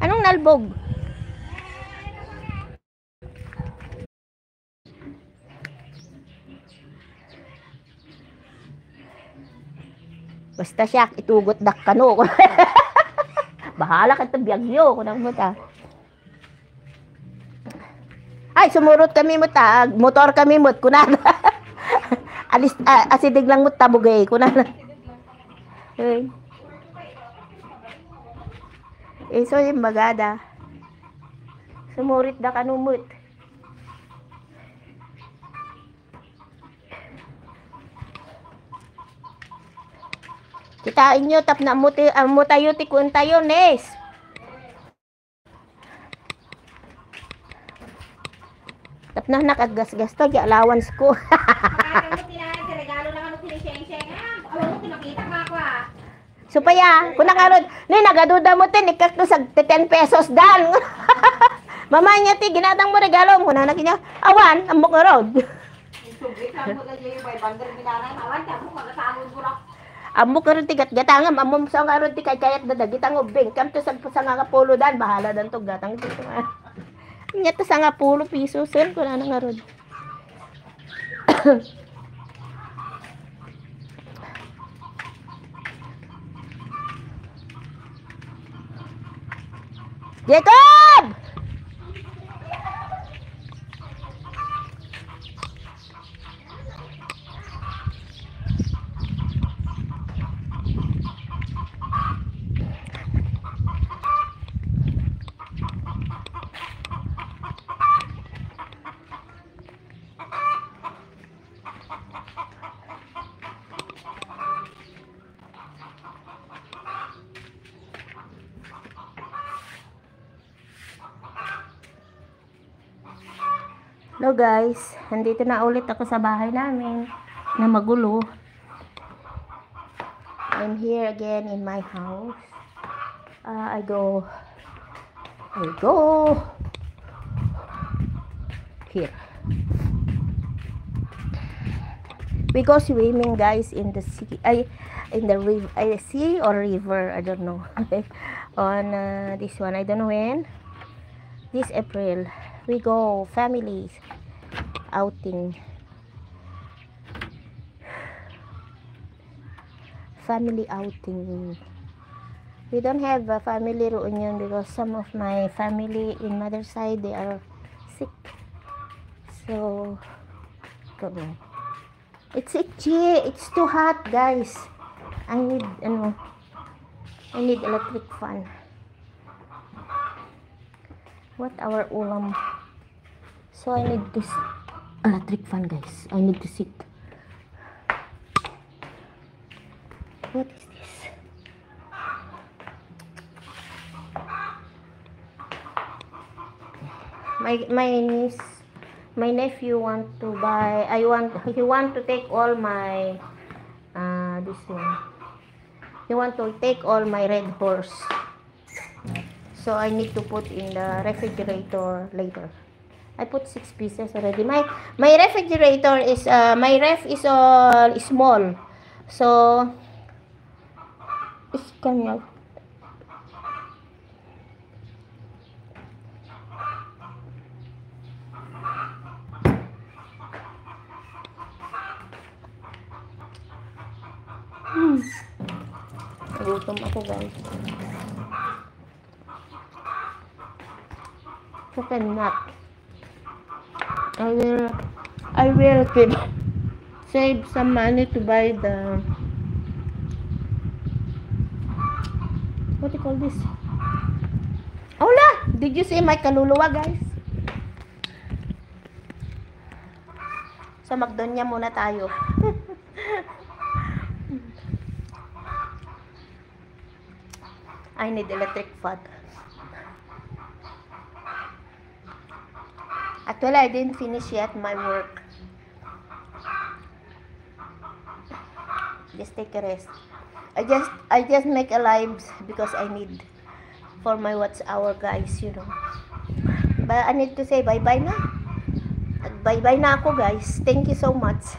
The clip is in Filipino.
Anong nalbog? Basta siya, itugot dak kano. Bahala ka ito, biyagyo. Kunang mo ta. Ay, sumurot kami mo ta. Motor kami mo. Kunang. Asidig lang mo tabugay. Kunang. So yung bagada. Sumurit da kanumut. Kitain nyo, tap na mutayo tikun tayo, Nes. Tap na nakagasgas to, allowance ko. Supaya, kung nakarod, nagaduda mo tin, ikakto sa 10 pesos dan. Mama niya ti, ginatang mo regalo mo, nanak niya, awan, amok nga rod. Amok nga rod ti gatangam, amok sa nga rod ti kayat dadagitang ubing, kam to sa nga pulo dan, bahala dan to gatang dito nga. Niya to sa nga pulo piso, sir, kung nga rod. Jacob! Hello guys, nandito na ulit ako sa bahay namin na magulo. I'm here again in my house. I go here. We go swimming guys in the sea. In the river, sea or river, I don't know. On this one, I don't know when. This April. We go families outing. Family outing. We don't have a family reunion because some of my family in mother's side, they are sick. So, don't know. It's itchy. It's too hot, guys. I need electric fan. What our ulam? So I need this electric fan, guys. I need to sit. What is this? My nephew want to buy. He want to take all my this one. He want to take all my Red Horse. So I need to put in the refrigerator later. I put 6 pieces already. My refrigerator is my ref is small. So it's kanya. Gutom ako, guys. So cannot. I will save some money to buy the, what do you call this? Hola! Did you see my kaluluwa, guys? Sa Magdonia muna tayo. I need electric fan. Actually, I didn't finish yet my work. Just take a rest. I just make a live because I need for my watch hour, guys, you know. But I need to say bye-bye na. Bye-bye na ako, guys. Thank you so much.